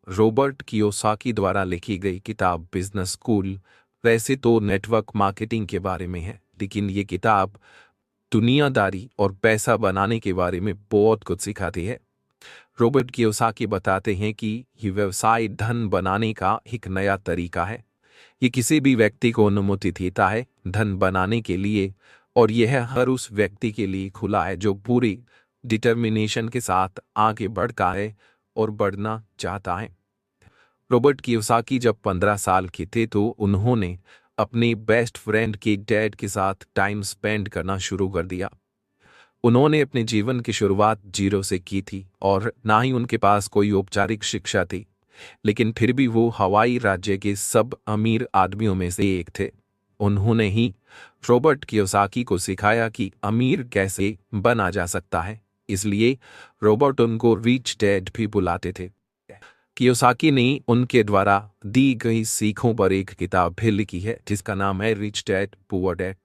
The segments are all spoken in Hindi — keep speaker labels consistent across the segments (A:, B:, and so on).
A: रॉबर्ट कियोसाकी द्वारा लिखी गई किताब बिजनेस स्कूल वैसे तो नेटवर्क मार्केटिंग के बारे में है, लेकिन ये किताब दुनियादारी और पैसा बनाने के बारे में बहुत कुछ सिखाती है। रॉबर्ट कियोसाकी बताते हैं कि ये व्यवसाय धन बनाने का एक नया तरीका है। ये किसी भी व्यक्ति को अनुमति देता है धन बनाने के लिए, और यह हर उस व्यक्ति के लिए खुला है जो पूरी डिटर्मिनेशन के साथ आगे बढ़ता है और बढ़ना चाहता है। रॉबर्ट कियोसाकी जब 15 साल के थे तो उन्होंने अपने बेस्ट फ्रेंड के डैड के साथ टाइम स्पेंड करना शुरू कर दिया। उन्होंने अपने जीवन की शुरुआत जीरो से की थी और ना ही उनके पास कोई औपचारिक शिक्षा थी, लेकिन फिर भी वो हवाई राज्य के सब अमीर आदमियों में से एक थे। उन्होंने ही रॉबर्ट कियोसाकी को सिखाया कि अमीर कैसे बना जा सकता है, इसलिए रॉबर्ट उनको रिच डैड भी बुलाते थे। कियोसाकी ने उनके द्वारा दी गई सीखों पर एक किताब भी लिखी है जिसका नाम है रिच डैड पुअर डैड,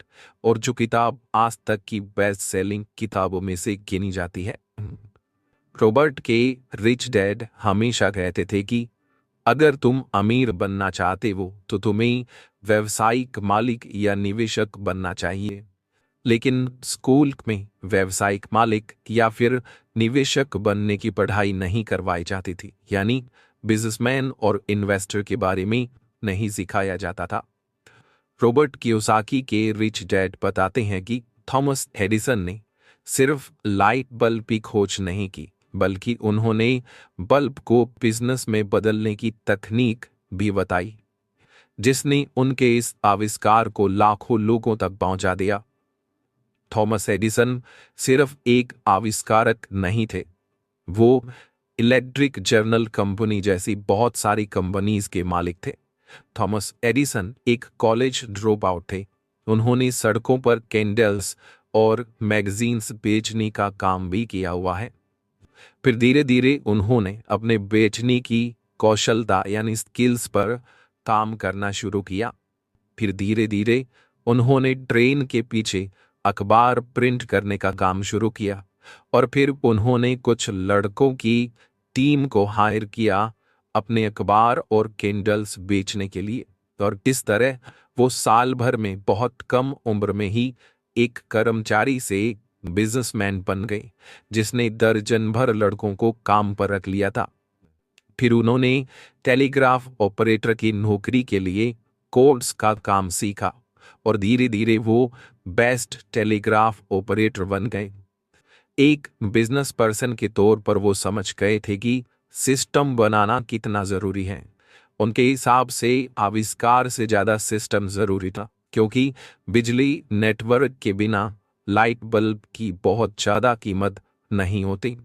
A: और जो किताब आज तक की बेस्ट सेलिंग किताबों में से गिनी जाती है। रॉबर्ट के रिच डैड हमेशा कहते थे कि अगर तुम अमीर बनना चाहते हो तो तुम्हें व्यावसायिक मालिक या निवेशक बनना चाहिए, लेकिन स्कूल में व्यावसायिक मालिक या फिर निवेशक बनने की पढ़ाई नहीं करवाई जाती थी, यानी बिजनेसमैन और इन्वेस्टर के बारे में नहीं सिखाया जाता था। रॉबर्ट कियोसाकी के रिच डैड बताते हैं कि थॉमस एडिसन ने सिर्फ लाइट बल्ब की खोज नहीं की, बल्कि उन्होंने बल्ब को बिजनेस में बदलने की तकनीक भी बताई, जिसने उनके इस आविष्कार को लाखों लोगों तक पहुंचा दिया। थॉमस एडिसन सिर्फ एक आविष्कारक नहीं थे, वो इलेक्ट्रिक जर्नल कंपनी जैसी बहुत सारी कंपनीज के मालिक थे। थॉमस एडिसन एक कॉलेज ड्रॉप आउट थे। उन्होंने सड़कों पर कैंडल्स और मैगजीन्स बेचने का काम भी किया हुआ है। फिर धीरे धीरे उन्होंने अपने बेचने की कौशलता यानी स्किल्स पर काम करना शुरू किया। फिर धीरे धीरे उन्होंने ट्रेन के पीछे अखबार प्रिंट करने का काम शुरू किया, और फिर उन्होंने कुछ लड़कों की टीम को हायर किया अपने अखबार और कैंडल्स बेचने के लिए, और इस तरह वो साल भर में बहुत कम उम्र में ही एक कर्मचारी से बिजनेसमैन बन गए जिसने दर्जन भर लड़कों को काम पर रख लिया था। फिर उन्होंने टेलीग्राफ ऑपरेटर की नौकरी के लिए कोड्स का काम सीखा और धीरे धीरे वो बेस्ट टेलीग्राफ ऑपरेटर बन गए। एक बिजनेस पर्सन के तौर पर वो समझ गए थे कि सिस्टम बनाना कितना जरूरी है। उनके हिसाब से आविष्कार से ज्यादा सिस्टम जरूरी था, क्योंकि बिजली नेटवर्क के बिना लाइट बल्ब की बहुत ज्यादा कीमत नहीं होती।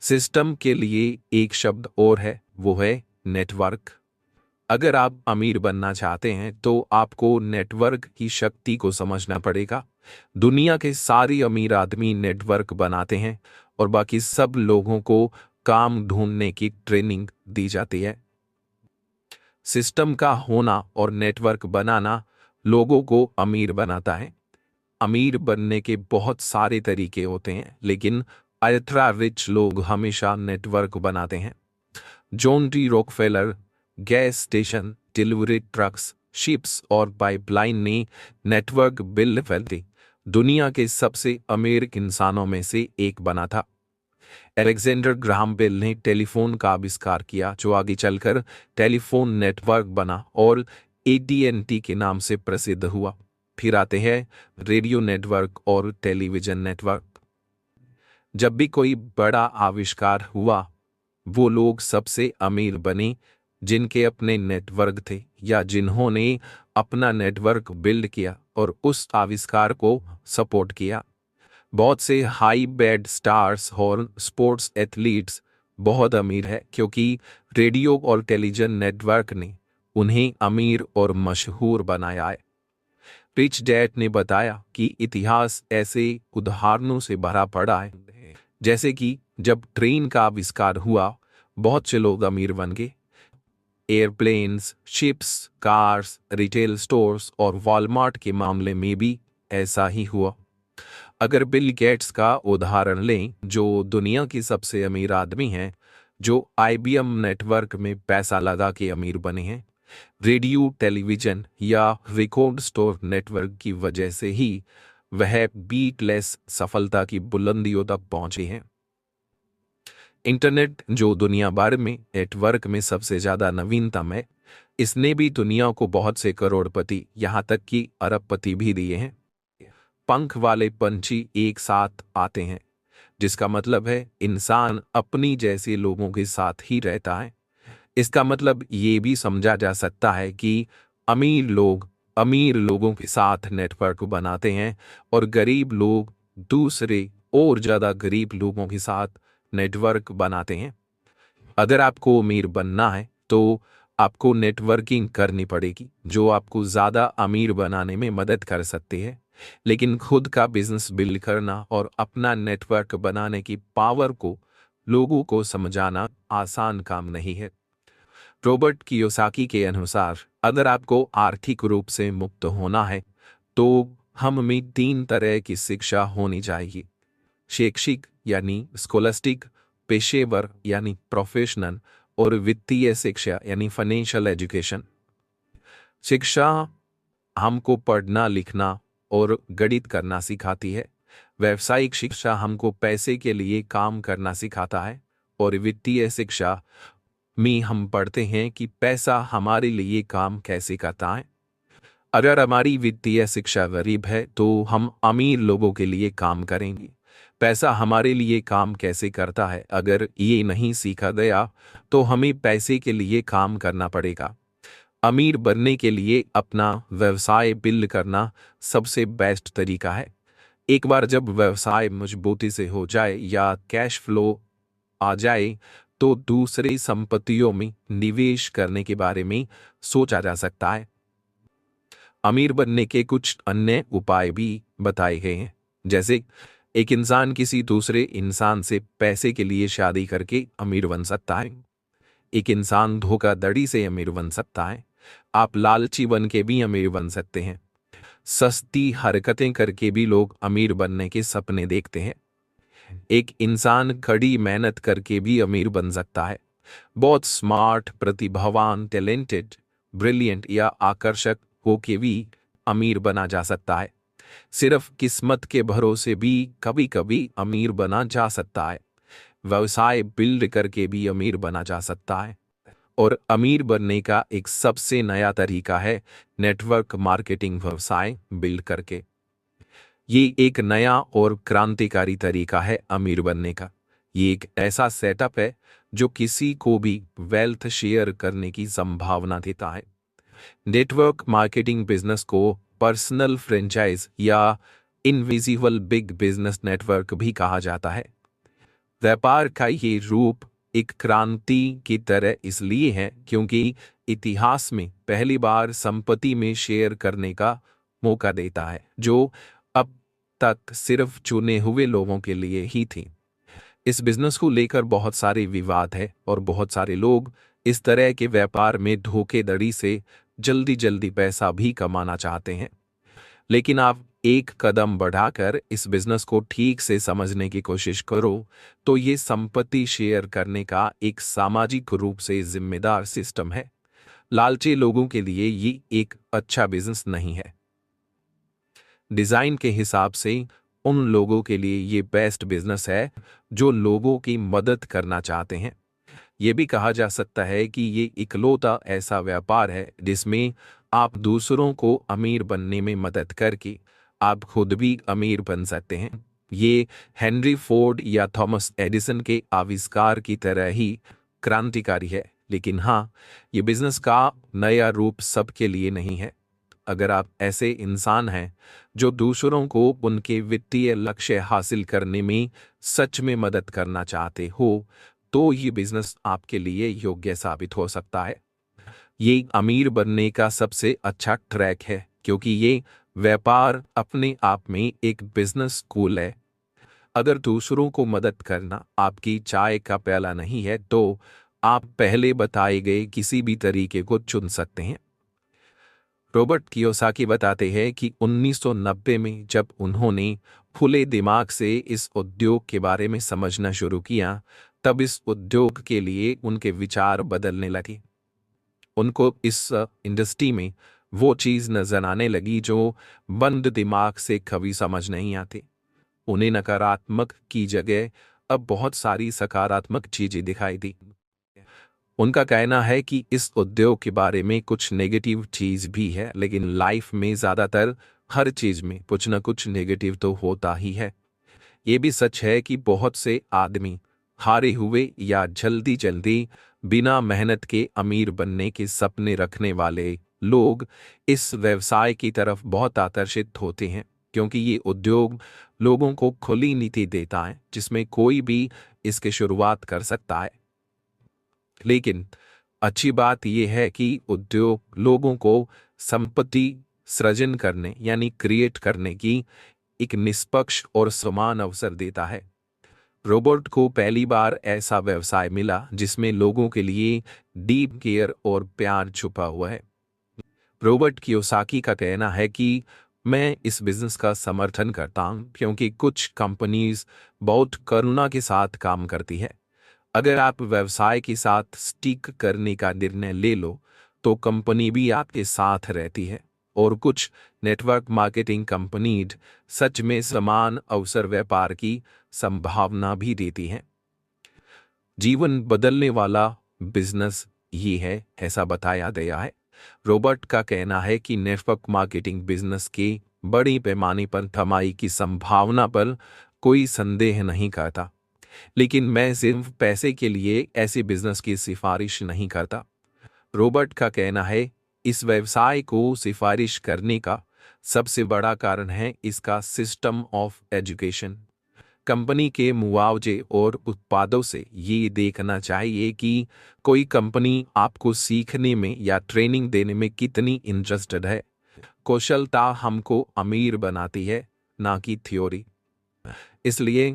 A: सिस्टम के लिए एक शब्द और है, वो है नेटवर्क। अगर आप अमीर बनना चाहते हैं तो आपको नेटवर्क की शक्ति को समझना पड़ेगा। दुनिया के सारे अमीर आदमी नेटवर्क बनाते हैं और बाकी सब लोगों को काम ढूंढने की ट्रेनिंग दी जाती है। सिस्टम का होना और नेटवर्क बनाना लोगों को अमीर बनाता है। अमीर बनने के बहुत सारे तरीके होते हैं, लेकिन अल्ट्रा रिच लोग हमेशा नेटवर्क बनाते हैं। John D Rockefeller gas station, delivery trucks, ships और पाइपलाइन ने नेटवर्क बिल्ड करके दुनिया के सबसे अमीर इंसानों में से एक बना था। अलेक्जेंडर ग्राहम बेल ने टेलीफोन का आविष्कार किया, जो आगे चलकर टेलीफोन नेटवर्क बना और AT&T के नाम से प्रसिद्ध हुआ। फिर आते हैं रेडियो नेटवर्क और टेलीविजन नेटवर्क। जब भी कोई बड़ा आविष्कार हुआ, वो लोग सबसे अमीर बने जिनके अपने नेटवर्क थे या जिन्होंने अपना नेटवर्क बिल्ड किया और उस आविष्कार को सपोर्ट किया। बहुत से हाई बेड स्टार्स और स्पोर्ट्स एथलीट्स बहुत अमीर है क्योंकि रेडियो और टेलीविजन नेटवर्क ने उन्हें अमीर और मशहूर बनाया है। रिच डैड ने बताया कि इतिहास ऐसे उदाहरणों से भरा पड़ा है, जैसे कि जब ट्रेन का आविष्कार हुआ बहुत से लोग अमीर बन गए। Airplanes, ships, cars, retail stores और वॉलमार्ट के मामले में भी ऐसा ही हुआ। अगर बिल गेट्स का उदाहरण लें, जो दुनिया की सबसे अमीर आदमी हैं, जो आईबीएम नेटवर्क में पैसा लगा के अमीर बने हैं। रेडियो, टेलीविजन या रिकॉर्ड स्टोर नेटवर्क की वजह से ही वह बीटलेस सफलता की बुलंदियों तक पहुंचे हैं। इंटरनेट, जो दुनिया भर में नेटवर्क में सबसे ज्यादा नवीनतम है, इसने भी दुनिया को बहुत से करोड़पति, यहां तक कि अरबपति भी दिए हैं। पंख वाले पंछी एक साथ आते हैं, जिसका मतलब है इंसान अपनी जैसे लोगों के साथ ही रहता है। इसका मतलब ये भी समझा जा सकता है कि अमीर लोग अमीर लोगों के साथ नेटवर्क बनाते हैं और गरीब लोग दूसरे और ज्यादा गरीब लोगों के साथ नेटवर्क बनाते हैं। अगर आपको अमीर बनना है तो आपको नेटवर्किंग करनी पड़ेगी, जो आपको ज्यादा अमीर बनाने में मदद कर सकती है। लेकिन खुद का बिजनेस बिल्ड करना और अपना नेटवर्क बनाने की पावर को लोगों को समझाना आसान काम नहीं है। रॉबर्ट कियोसाकी के अनुसार, अगर आपको आर्थिक रूप से मुक्त होना है तो हम में 3 तरह की शिक्षा होनी चाहिए: शैक्षिक यानी स्कॉलस्टिक, पेशेवर यानी प्रोफेशनल, और वित्तीय शिक्षा यानी फाइनेंशियल एजुकेशन। शिक्षा हमको पढ़ना, लिखना और गणित करना सिखाती है। व्यावसायिक शिक्षा हमको पैसे के लिए काम करना सिखाता है, और वित्तीय शिक्षा में हम पढ़ते हैं कि पैसा हमारे लिए काम कैसे करता है। अगर हमारी वित्तीय शिक्षा गरीब है तो हम अमीर लोगों के लिए काम करेंगे। पैसा हमारे लिए काम कैसे करता है अगर ये नहीं सीखा गया तो हमें पैसे के लिए काम करना पड़ेगा। अमीर बनने के लिए अपना व्यवसाय बिल्ड करना सबसे बेस्ट तरीका है। एक बार जब व्यवसाय मजबूती से हो जाए या कैश फ्लो आ जाए तो दूसरी संपत्तियों में निवेश करने के बारे में सोचा जा सकता है। अमीर बनने के कुछ अन्य उपाय भी बताए गए हैं, जैसे एक इंसान किसी दूसरे इंसान से पैसे के लिए शादी करके अमीर बन सकता है। एक इंसान धोखाधड़ी से अमीर बन सकता है। आप लालची बन के भी अमीर बन सकते हैं। सस्ती हरकतें करके भी लोग अमीर बनने के सपने देखते हैं। एक इंसान कड़ी मेहनत करके भी अमीर बन सकता है। बहुत स्मार्ट, प्रतिभावान, टैलेंटेड, ब्रिलियंट या आकर्षक होके भी अमीर बना जा सकता है। सिर्फ किस्मत के भरोसे भी कभी कभी अमीर बना जा सकता है। व्यवसाय बिल्ड करके भी अमीर बना जा सकता है। और अमीर बनने का एक सबसे नया तरीका है नेटवर्क मार्केटिंग व्यवसाय बिल्ड करके। ये एक नया और क्रांतिकारी तरीका है अमीर बनने का। ये एक ऐसा सेटअप है जो किसी को भी वेल्थ शेयर करने की संभावना देता है। नेटवर्क मार्केटिंग बिजनेस को पर्सनल फ्रेंचाइज या इनविजिबल बिग बिजनेस नेटवर्क भी कहा जाता है। व्यापार का ये रूप एक क्रांति की तरह इसलिए है क्योंकि इतिहास में पहली बार संपत्ति में शेयर करने का मौका देता है, जो अब तक सिर्फ चुने हुए लोगों के लिए ही थी। इस बिजनेस को लेकर बहुत सारे विवाद है और बहुत सारे लोग इस तरह के व्यापार में धोखेधड़ी से जल्दी जल्दी पैसा भी कमाना चाहते हैं। लेकिन आप एक कदम बढ़ाकर इस बिजनेस को ठीक से समझने की कोशिश करो तो ये संपत्ति शेयर करने का एक सामाजिक रूप से जिम्मेदार सिस्टम है। लालची लोगों के लिए ये एक अच्छा बिजनेस नहीं है। डिजाइन के हिसाब से उन लोगों के लिए ये बेस्ट बिजनेस है जो लोगों की मदद करना चाहते हैं। ये भी कहा जा सकता है कि ये इकलौता ऐसा व्यापार है जिसमें आप दूसरों को अमीर बनने में मदद करके आप खुद भी अमीर बन सकते हैं। ये हेनरी फोर्ड या थॉमस एडिसन के आविष्कार की तरह ही क्रांतिकारी है, लेकिन हाँ, ये बिजनेस का नया रूप सबके लिए नहीं है। अगर आप ऐसे इंसान हैं जो दूसरों को उनके वित्तीय लक्ष्य हासिल करने में सच में मदद करना चाहते हो तो ये बिजनेस आपके लिए योग्य साबित हो सकता है। ये अमीर बनने का सबसे अच्छा ट्रैक है क्योंकि ये व्यापार अपने आप में एक बिजनेस स्कूल है। अगर दूसरों को मदद करना आपकी चाय का प्याला नहीं है तो आप पहले बताए गए किसी भी तरीके को चुन सकते हैं। रॉबर्ट कियोसाकी बताते हैं कि 1990 में जब उन्होंने खुले दिमाग से इस उद्योग के बारे में समझना शुरू किया तब इस उद्योग के लिए उनके विचार बदलने लगे। उनको इस इंडस्ट्री में वो चीज नजर आने लगी जो बंद दिमाग से कभी समझ नहीं आती। उन्हें नकारात्मक की जगह अब बहुत सारी सकारात्मक चीजें दिखाई दी। उनका कहना है कि इस उद्योग के बारे में कुछ नेगेटिव चीज भी है, लेकिन लाइफ में ज्यादातर हर चीज में कुछ न कुछ नेगेटिव तो होता ही है। ये भी सच है कि बहुत से आदमी हारे हुए या जल्दी जल्दी बिना मेहनत के अमीर बनने के सपने रखने वाले लोग इस व्यवसाय की तरफ बहुत आकर्षित होते हैं, क्योंकि ये उद्योग लोगों को खुली नीति देता है जिसमें कोई भी इसकी शुरुआत कर सकता है। लेकिन अच्छी बात यह है कि उद्योग लोगों को संपत्ति सृजन करने यानी क्रिएट करने की एक निष्पक्ष और समान अवसर देता है। रोबोट को पहली बार ऐसा व्यवसाय मिला जिसमें लोगों के लिए डीप केयर और प्यार छुपा हुआ है। रॉबर्ट कियोसाकी का कहना है कि मैं इस बिजनेस का समर्थन करता हूं क्योंकि कुछ कंपनीज बहुत करुणा के साथ काम करती है। अगर आप व्यवसाय के साथ स्टिक करने का निर्णय ले लो तो कंपनी भी आपके साथ रहती है, और कुछ नेटवर्क मार्केटिंग कंपनी सच में समान अवसर व्यापार की संभावना भी देती हैं। जीवन बदलने वाला बिजनेस ये है, ऐसा बताया गया है। रॉबर्ट का कहना है कि नेटवर्क मार्केटिंग बिजनेस के बड़ी पैमाने पर कमाई की संभावना पर कोई संदेह नहीं करता, लेकिन मैं सिर्फ पैसे के लिए ऐसे बिजनेस की सिफारिश नहीं करता। रॉबर्ट का कहना है इस व्यवसाय को सिफारिश करने का सबसे बड़ा कारण है इसका सिस्टम ऑफ एजुकेशन। कंपनी के मुआवजे और उत्पादों से ये देखना चाहिए कि कोई कंपनी आपको सीखने में या ट्रेनिंग देने में कितनी इंटरेस्टेड है। कौशलता हमको अमीर बनाती है, ना कि थ्योरी। इसलिए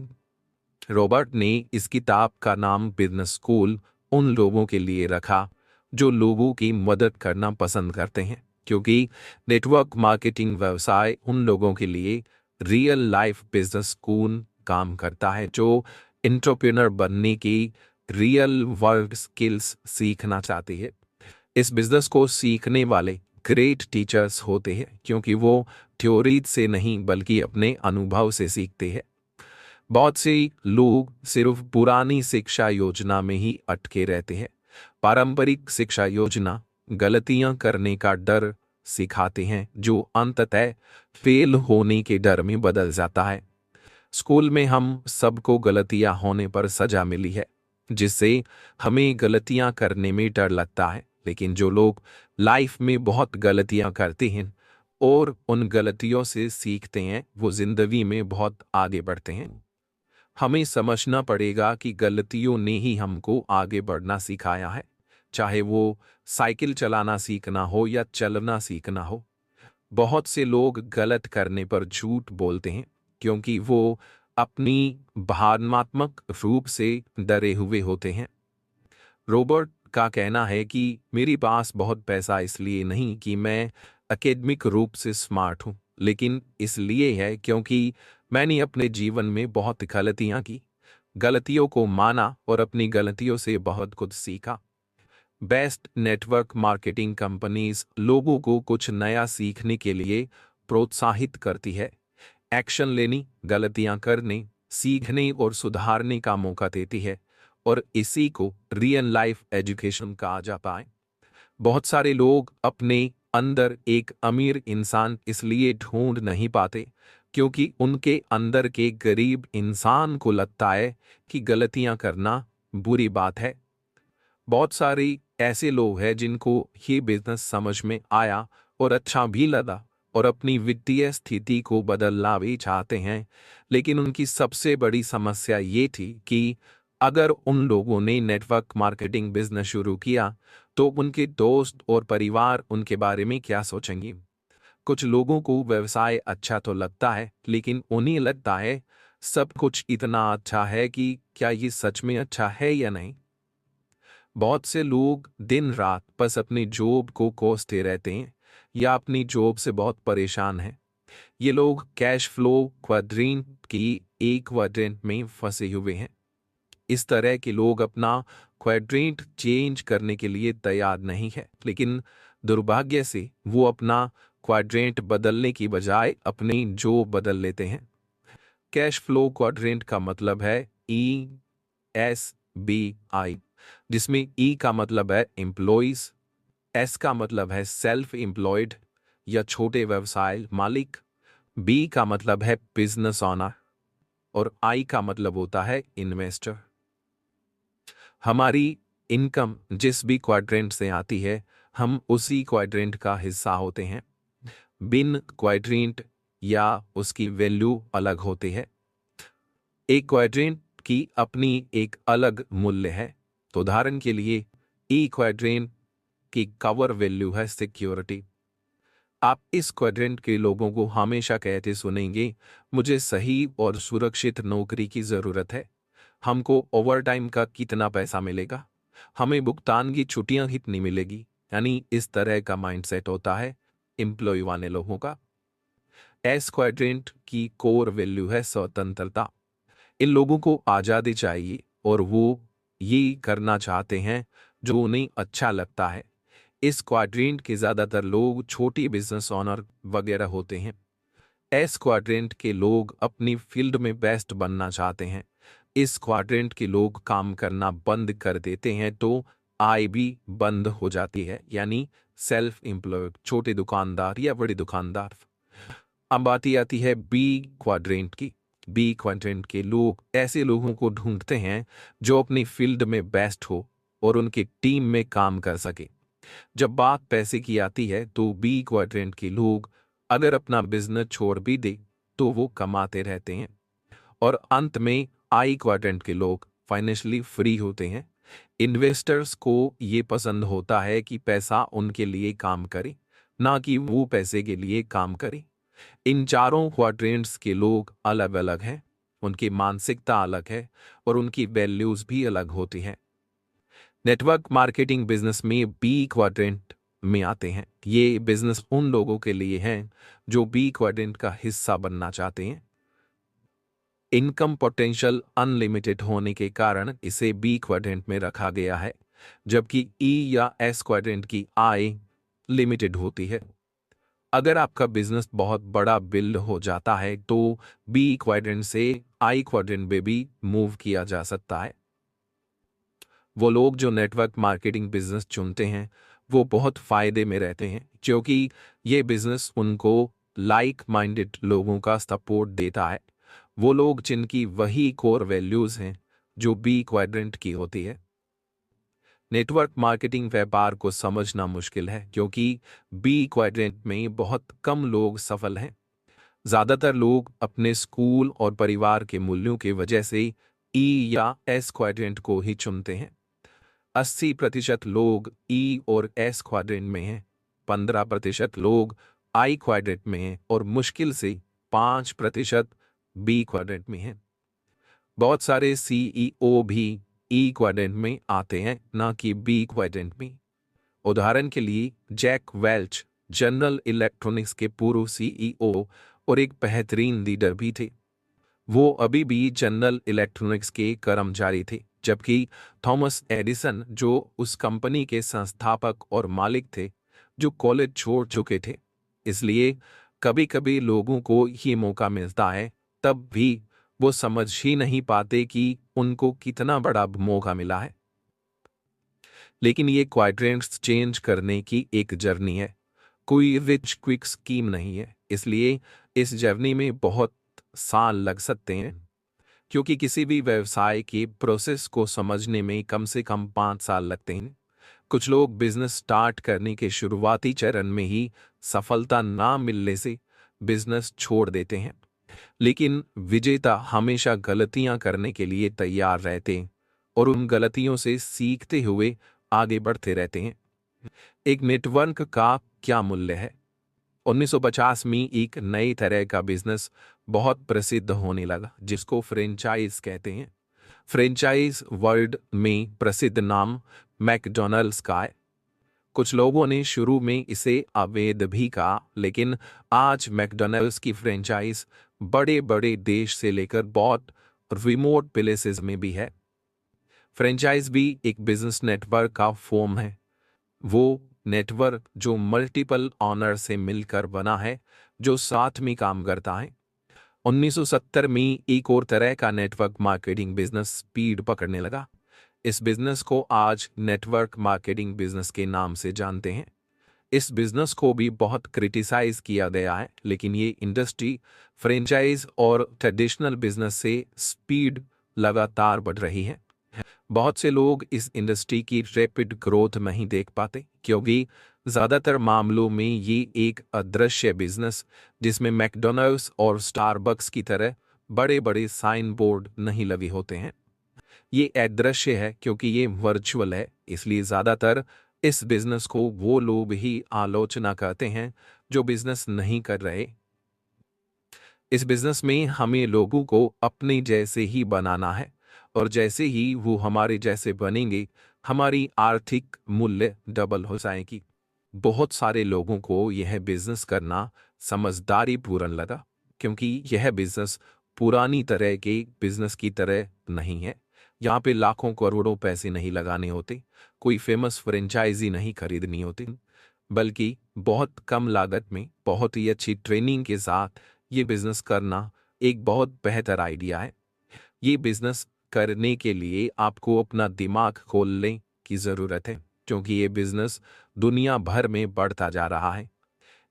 A: रॉबर्ट ने इस किताब का नाम बिजनेस स्कूल उन लोगों के लिए रखा जो लोगों की मदद करना पसंद करते हैं, क्योंकि नेटवर्क मार्केटिंग व्यवसाय उन लोगों के लिए रियल लाइफ बिजनेस स्कूल काम करता है जो एंटरप्रेन्योर बनने की रियल वर्ल्ड स्किल्स सीखना चाहती है। इस बिजनेस को सीखने वाले ग्रेट टीचर्स होते हैं क्योंकि वो थ्योरी से नहीं बल्कि अपने अनुभव से सीखते हैं। बहुत से लोग सिर्फ पुरानी शिक्षा योजना में ही अटके रहते हैं। पारंपरिक शिक्षा योजना गलतियां करने का डर सिखाते हैं जो अंततः फेल होने के डर में बदल जाता है। स्कूल में हम सबको गलतियां होने पर सजा मिली है, जिससे हमें गलतियां करने में डर लगता है। लेकिन जो लोग लाइफ में बहुत गलतियां करते हैं और उन गलतियों से सीखते हैं, वो जिंदगी में बहुत आगे बढ़ते हैं। हमें समझना पड़ेगा कि गलतियों ने ही हमको आगे बढ़ना सिखाया है, चाहे वो साइकिल चलाना सीखना हो या चलना सीखना हो। बहुत से लोग गलत करने पर झूठ बोलते हैं क्योंकि वो अपनी भावनात्मक रूप से डरे हुए होते हैं। रॉबर्ट का कहना है कि मेरे पास बहुत पैसा इसलिए नहीं कि मैं एकेडमिक रूप से स्मार्ट हूं, लेकिन इसलिए है क्योंकि मैंने अपने जीवन में बहुत गलतियां की, गलतियों को माना और अपनी गलतियों से बहुत कुछ सीखा। बेस्ट नेटवर्क मार्केटिंग कंपनीज लोगों को कुछ नया सीखने के लिए प्रोत्साहित करती है, एक्शन लेने, गलतियां करने, सीखने और सुधारने का मौका देती है, और इसी को रियल लाइफ एजुकेशन कहा जाता है। बहुत सारे लोग अपने अंदर एक अमीर इंसान इसलिए ढूंढ नहीं पाते क्योंकि उनके अंदर के गरीब इंसान को लगता है कि गलतियां करना बुरी बात है। बहुत सारे ऐसे लोग हैं जिनको ये बिजनेस समझ में आया और अच्छा भी लगा और अपनी वित्तीय स्थिति को बदलना भी चाहते हैं, लेकिन उनकी सबसे बड़ी समस्या ये थी कि अगर उन लोगों ने नेटवर्क मार्केटिंग बिजनेस शुरू किया तो उनके दोस्त और परिवार उनके बारे में क्या सोचेंगे। कुछ लोगों को व्यवसाय अच्छा तो लगता है, लेकिन उन्हें लगता है सब कुछ इतना अच्छा है कि क्या ये सच में अच्छा है या नहीं। बहुत से लोग दिन रात बस अपनी जॉब को कोसते रहते हैं या अपनी जॉब से बहुत परेशान हैं। ये लोग कैश फ्लो क्वाड्रेंट की एक क्वाड्रेंट में फंसे हुए हैं। इस तरह के लोग अपना क्वाड्रेंट चेंज करने के लिए तैयार नहीं है, लेकिन दुर्भाग्य से वो अपना क्वाड्रेंट बदलने की बजाय अपनी जो बदल लेते हैं। कैश फ्लो क्वाड्रेंट का मतलब है ESBI, जिसमें E का मतलब है एम्प्लॉइज, S का मतलब है सेल्फ एम्प्लॉयड या छोटे व्यवसाय मालिक, B का मतलब है बिजनेस ओनर और I का मतलब होता है इन्वेस्टर। हमारी इनकम जिस भी क्वाड्रेंट से आती है, हम उसी क्वाड्रेंट का हिस्सा होते हैं। बिन क्वाड्रेंट या उसकी वैल्यू अलग होती है। एक क्वाड्रेंट की अपनी एक अलग मूल्य है। तो उदाहरण के लिए ई क्वाड्रेंट की कवर वैल्यू है सिक्योरिटी। आप इस क्वाड्रेंट के लोगों को हमेशा कहते सुनेंगे, मुझे सही और सुरक्षित नौकरी की जरूरत है, हमको ओवरटाइम का कितना पैसा मिलेगा, हमें भुगतान की छुट्टियां कितनी मिलेगी। यानी इस तरह का माइंडसेट होता है एम्प्लॉय वाले लोगों का। एस क्वाड्रेंट की कोर वैल्यू है स्वतंत्रता। इन लोगों को आज़ादी चाहिए और वो ये करना चाहते हैं जो उन्हें अच्छा लगता है। इस क्वाड्रेंट के ज़्यादातर लोग छोटी बिजनेस ओनर वगैरह होते हैं। एस क्वाड्रेंट के लोग अपनी फील्ड में बेस्ट बनना चाहते हैं। इस क्वाड्रेंट के लोग काम करना बंद कर देते हैं तो आय भी बंद हो जाती है, यानी सेल्फ एम्प्लॉयड, छोटे दुकानदार या बड़े दुकानदार। अब बात आती है बी क्वाड्रेंट की। बी क्वाड्रेंट के लोग ऐसे लोगों को ढूंढते हैं जो अपनी फील्ड में बेस्ट हो और उनकी टीम में काम कर सके। जब बात पैसे की आती है तो बी क्वाड्रेंट के लोग अगर अपना बिजनेस छोड़ भी दे तो वो कमाते रहते हैं। और अंत में आई क्वाड्रेंट के लोग फाइनेंशियली फ्री होते हैं। इन्वेस्टर्स को ये पसंद होता है कि पैसा उनके लिए काम करे, ना कि वो पैसे के लिए काम करे। इन चारों क्वाड्रेंट्स के लोग अलग अलग हैं, उनकी मानसिकता अलग है और उनकी वैल्यूज भी अलग होती हैं। नेटवर्क मार्केटिंग बिजनेस में बी क्वाड्रेंट में आते हैं। ये बिजनेस उन लोगों के लिए हैं जो बी क्वाड्रेंट का हिस्सा बनना चाहते हैं। इनकम पोटेंशियल अनलिमिटेड होने के कारण इसे बी क्वाड्रेंट में रखा गया है, जबकि ई या एस क्वाड्रेंट की आय लिमिटेड होती है। अगर आपका बिजनेस बहुत बड़ा बिल्ड हो जाता है तो बी क्वाड्रेंट से आई क्वाड्रेंट में भी मूव किया जा सकता है। वो लोग जो नेटवर्क मार्केटिंग बिजनेस चुनते हैं वो बहुत फायदे में रहते हैं, क्योंकि ये बिजनेस उनको लाइक माइंडेड लोगों का सपोर्ट देता है। वो लोग जिनकी वही कोर वैल्यूज हैं जो बी क्वाड्रेंट की होती है। नेटवर्क मार्केटिंग व्यापार को समझना मुश्किल है क्योंकि बी क्वाड्रेंट में बहुत कम लोग सफल हैं। ज्यादातर लोग अपने स्कूल और परिवार के मूल्यों की वजह से ई या एस क्वाड्रेंट को ही चुनते हैं। 80% लोग ई और एस क्वाड्रेंट में हैं, 15% लोग आई क्वाड्रेंट में हैं और मुश्किल से 5% बी क्वाड्रेंट में हैं। बहुत सारे सीईओ भी ई क्वाड्रेंट में आते हैं, ना कि बी क्वाड्रेंट में। उदाहरण के लिए जैक वेल्च जनरल इलेक्ट्रॉनिक्स के पूर्व सीईओ और एक बेहतरीन लीडर भी थे। वो अभी भी जनरल इलेक्ट्रॉनिक्स के कर्मचारी थे, जबकि थॉमस एडिसन जो उस कंपनी के संस्थापक और मालिक थे, जो कॉलेज छोड़ चुके थे। इसलिए कभी कभी लोगों को ये मौका मिलता है, तब भी वो समझ ही नहीं पाते कि उनको कितना बड़ा मौका मिला है। लेकिन ये क्वाड्रेंट्स चेंज करने की एक जर्नी है, कोई रिच क्विक स्कीम नहीं है। इसलिए इस जर्नी में बहुत साल लग सकते हैं, क्योंकि किसी भी व्यवसाय के प्रोसेस को समझने में कम से कम 5 साल लगते हैं। कुछ लोग बिजनेस स्टार्ट करने के शुरुआती चरण में ही सफलता ना मिलने से बिजनेस छोड़ देते हैं, लेकिन विजेता हमेशा गलतियां करने के लिए तैयार रहते हैं और उन गलतियों से सीखते हुए आगे बढ़ते रहते हैं। एक नेटवर्क का क्या मूल्य है? 1950 में एक नई तरह का बिजनेस बहुत प्रसिद्ध होने लगा जिसको फ्रेंचाइज कहते हैं। फ्रेंचाइज वर्ल्ड में प्रसिद्ध नाम मैकडॉनल्ड्स का है। कुछ लोगों ने शुरू में इसे अवैध भी कहा, लेकिन आज मैकडॉनल्ड्स की फ्रेंचाइज बड़े बड़े देश से लेकर बहुत रिमोट प्लेसेस में भी है। फ्रेंचाइज भी एक बिजनेस नेटवर्क का फॉर्म है। वो नेटवर्क जो मल्टीपल ऑनर से मिलकर बना है, जो साथ में काम करता है। 1970 में एक और तरह का नेटवर्क मार्केटिंग बिजनेस स्पीड पकड़ने लगा। इस बिजनेस को आज नेटवर्क मार्केटिंग बिजनेस के नाम से जानते हैं। इस बिजनेस को भी बहुत क्रिटिसाइज किया गया है, लेकिन ये इंडस्ट्री फ्रेंचाइज और ट्रेडिशनल बिजनेस से स्पीड लगातार बढ़ रही है। बहुत से लोग इस इंडस्ट्री की रैपिड ग्रोथ नहीं देख पाते, क्योंकि ज़्यादातर मामलों में ये एक अदृश्य बिजनेस जिसमें मैकडॉनल्ड्स और स्टारबक्स की तरह बड़े बड़े साइन बोर्ड नहीं लगे होते हैं। ये अदृश्य है क्योंकि ये वर्चुअल है, इसलिए ज़्यादातर इस बिजनेस को वो लोग ही आलोचना करते हैं जो बिजनेस नहीं कर रहे। इस बिजनेस में हमें लोगों को अपने जैसे ही बनाना है, और जैसे ही वो हमारे जैसे बनेंगे, हमारी आर्थिक मूल्य डबल हो जाएगी। बहुत सारे लोगों को यह बिजनेस करना समझदारी पूर्ण लगा, क्योंकि यह बिजनेस पुरानी तरह के बिजनेस की तरह नहीं है। यहाँ पे लाखों करोड़ों पैसे नहीं लगाने होते, कोई फेमस फ्रेंचाइजी नहीं खरीदनी होती, बल्कि बहुत कम लागत में बहुत ही अच्छी ट्रेनिंग के साथ ये बिजनेस करना एक बहुत बेहतर आइडिया है। ये बिजनेस करने के लिए आपको अपना दिमाग खोलने की ज़रूरत है, क्योंकि ये बिजनेस दुनिया भर में बढ़ता जा रहा है।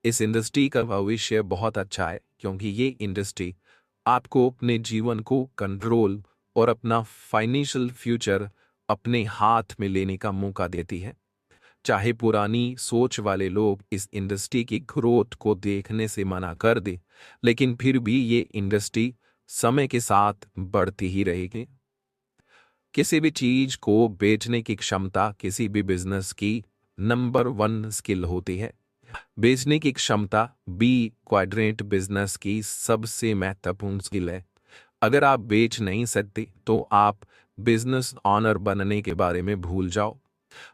A: इस इंडस्ट्री का भविष्य बहुत अच्छा है, क्योंकि ये इंडस्ट्री आपको अपने जीवन को कंट्रोल और अपना फाइनेंशियल फ्यूचर अपने हाथ में लेने का मौका देती है। चाहे पुरानी सोच वाले लोग इस इंडस्ट्री की ग्रोथ को देखने से मना कर दे, लेकिन फिर भी ये इंडस्ट्री समय के साथ बढ़ती ही रहेगी। किसी भी चीज को बेचने की क्षमता किसी भी बिजनेस की नंबर 1 स्किल होती है। बेचने की क्षमता बी क्वाड्रेंट बिजनेस की सबसे महत्वपूर्ण स्किल है। अगर आप बेच नहीं सकते तो आप बिजनेस ऑनर बनने के बारे में भूल जाओ।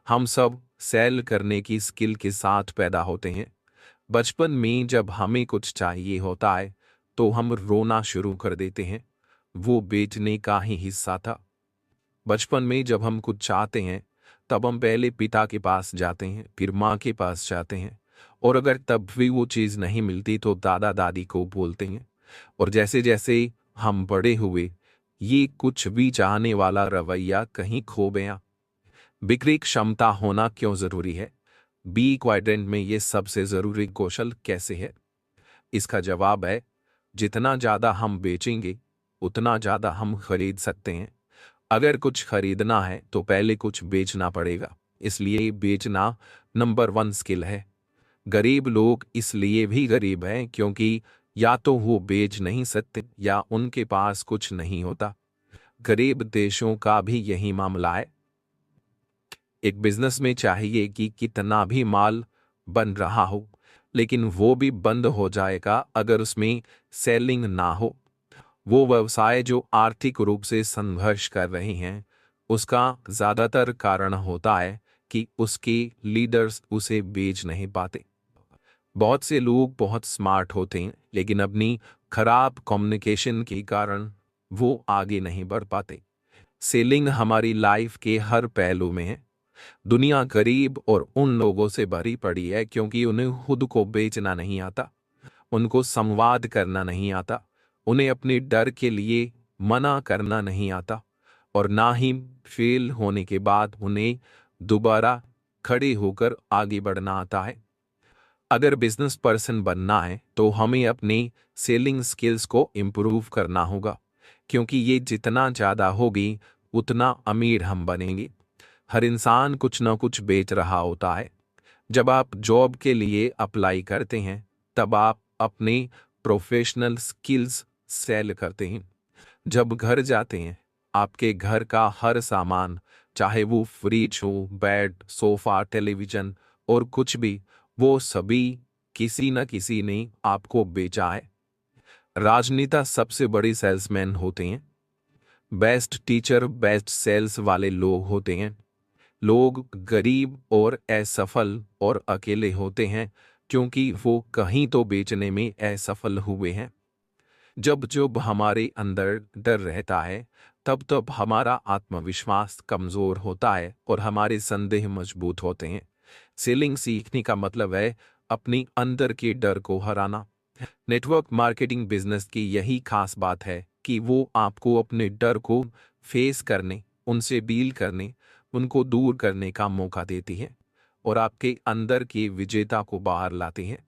A: हम सब सेल करने की स्किल के साथ पैदा होते हैं। बचपन में जब हमें कुछ चाहिए होता है तो हम रोना शुरू कर देते हैं, वो बेचने का ही हिस्सा था। बचपन में जब हम कुछ चाहते हैं तब हम पहले पिता के पास जाते हैं, फिर माँ के पास जाते हैं, और अगर तब भी वो चीज़ नहीं मिलती तो दादा दादी को बोलते हैं। और जैसे जैसे हम बड़े हुए, ये कुछ भी चाहने वाला रवैया कहीं खो गया। बिक्री क्षमता होना क्यों ज़रूरी है? बी क्वाड्रेंट में ये सबसे ज़रूरी कौशल कैसे है? इसका जवाब है, जितना ज़्यादा हम बेचेंगे उतना ज़्यादा हम खरीद सकते हैं। अगर कुछ खरीदना है तो पहले कुछ बेचना पड़ेगा, इसलिए बेचना नंबर 1 स्किल है। गरीब लोग इसलिए भी गरीब हैं क्योंकि या तो वो बेच नहीं सकते या उनके पास कुछ नहीं होता। गरीब देशों का भी यही मामला है। एक बिजनेस में चाहिए कि कितना भी माल बन रहा हो, लेकिन वो भी बंद हो जाएगा अगर उसमें सेलिंग ना हो। वो व्यवसाय जो आर्थिक रूप से संघर्ष कर रहे हैं, उसका ज़्यादातर कारण होता है कि उसके लीडर्स उसे बेच नहीं पाते। बहुत से लोग बहुत स्मार्ट होते हैं, लेकिन अपनी खराब कम्युनिकेशन के कारण वो आगे नहीं बढ़ पाते। सेलिंग हमारी लाइफ के हर पहलू में है। दुनिया गरीब और उन लोगों से भरी पड़ी है क्योंकि उन्हें खुद को बेचना नहीं आता, उनको संवाद करना नहीं आता, उन्हें अपने डर के लिए मना करना नहीं आता, और ना ही फेल होने के बाद उन्हें दोबारा खड़े होकर आगे बढ़ना आता है। अगर बिजनेस पर्सन बनना है तो हमें अपने सेलिंग स्किल्स को इम्प्रूव करना होगा, क्योंकि ये जितना ज़्यादा होगी उतना अमीर हम बनेंगे। हर इंसान कुछ ना कुछ बेच रहा होता है। जब आप जॉब के लिए अप्लाई करते हैं तब आप अपने प्रोफेशनल स्किल्स सेल करते हैं। जब घर जाते हैं, आपके घर का हर सामान, चाहे वो फ्रिज हो, बेड, सोफा, टेलीविजन और कुछ भी, वो सभी किसी न किसी ने आपको बेचा है। राजनेता सबसे बड़े सेल्समैन होते हैं। बेस्ट टीचर बेस्ट सेल्स वाले लोग होते हैं। लोग गरीब और असफल और अकेले होते हैं क्योंकि वो कहीं तो बेचने में असफल हुए हैं। जब जब हमारे अंदर डर रहता है, तब तब हमारा आत्मविश्वास कमजोर होता है और हमारे संदेह मजबूत होते हैं। सेलिंग सीखने का मतलब है अपनी अंदर के डर को हराना। नेटवर्क मार्केटिंग बिजनेस की यही खास बात है कि वो आपको अपने डर को फेस करने, उनसे डील करने, उनको दूर करने का मौका देती है और आपके अंदर के विजेता को बाहर लाती है।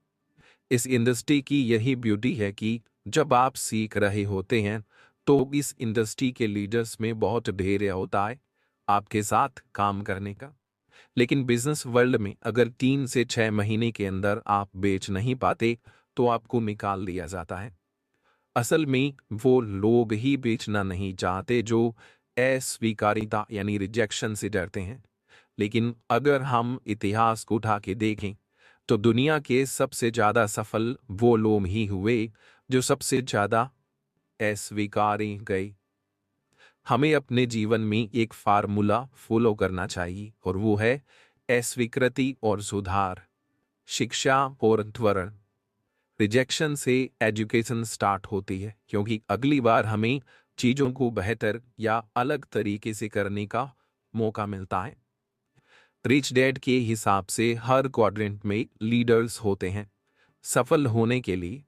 A: इस इंडस्ट्री की यही ब्यूटी है कि जब आप सीख रहे होते हैं तो इस इंडस्ट्री के लीडर्स में बहुत धैर्य होता है आपके साथ काम करने का। लेकिन बिजनेस वर्ल्ड में अगर 3 से 6 महीने के अंदर आप बेच नहीं पाते तो आपको निकाल दिया जाता है। असल में वो लोग ही बेचना नहीं चाहते जो अस्वीकारिता यानी रिजेक्शन से डरते हैं। लेकिन अगर हम इतिहास को उठा के देखें तो दुनिया के सबसे ज्यादा सफल वो लोग ही हुए जो सबसे ज्यादा अस्वीकारे गए। हमें अपने जीवन में एक फार्मूला फॉलो करना चाहिए और वो है अस्वीकृति और सुधार, शिक्षा और त्वरण। रिजेक्शन से एजुकेशन स्टार्ट होती है क्योंकि अगली बार हमें चीजों को बेहतर या अलग तरीके से करने का मौका मिलता है। रिच डैड के हिसाब से हर क्वाड्रेंट में लीडर्स होते हैं। सफल होने के लिए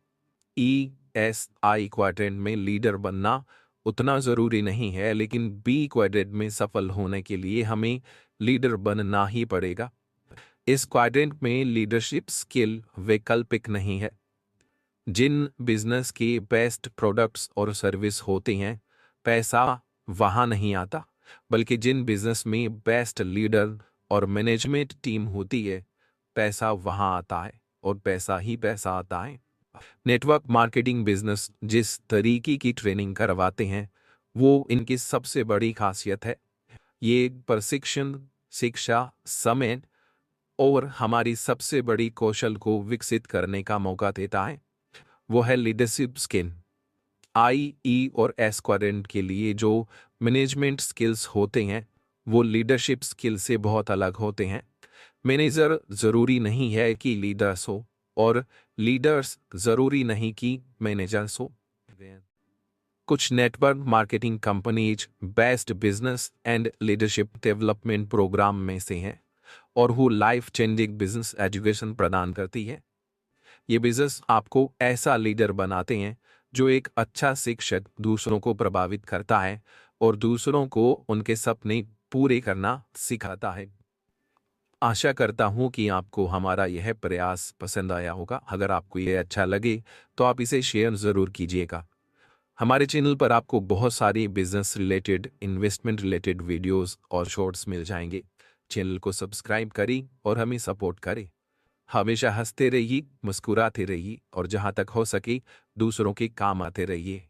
A: ESI क्वाड्रेंट में लीडर बनना उतना जरूरी नहीं है, लेकिन बी क्वाड्रेंट में सफल होने के लिए हमें लीडर बनना ही पड़ेगा। इस क्वाड्रेंट में लीडरशिप स्किल वैकल्पिक नहीं है। जिन बिजनेस के बेस्ट प्रोडक्ट्स और सर्विस होते हैं पैसा वहां नहीं आता, बल्कि जिन बिजनेस में बेस्ट लीडर और मैनेजमेंट टीम होती है पैसा वहां आता है और पैसा ही पैसा आता है। नेटवर्क मार्केटिंग बिजनेस जिस तरीके की ट्रेनिंग करवाते हैं वो इनकी सबसे बड़ी खासियत है। ये प्रशिक्षण, शिक्षा, समय और हमारी सबसे बड़ी कौशल को विकसित करने का मौका देता है। वो है लीडरशिप स्किल। IE और S क्वाड्रेंट के लिए जो मैनेजमेंट स्किल्स होते हैं वो लीडरशिप स्किल से बहुत अलग होते हैं। मैनेजर जरूरी नहीं है कि लीडर्स हो और लीडर्स जरूरी नहीं कि मैनेजर्स हो। कुछ network marketing companies best business and leadership development program में से हैं और वो लाइफ चेंजिंग बिजनेस एजुकेशन प्रदान करती है। ये बिजनेस आपको ऐसा लीडर बनाते हैं जो एक अच्छा शिक्षक दूसरों को प्रभावित करता है और दूसरों को उनके सपने पूरे करना सिखाता है। आशा करता हूं कि आपको हमारा यह प्रयास पसंद आया होगा। अगर आपको यह अच्छा लगे तो आप इसे शेयर ज़रूर कीजिएगा। हमारे चैनल पर आपको बहुत सारी business related, investment related videos और शॉर्ट्स मिल जाएंगे। चैनल को सब्सक्राइब करें और हमें सपोर्ट करें। हमेशा हंसते रहिए, मुस्कुराते रहिए और जहां तक हो सके दूसरों के काम आते रहिए।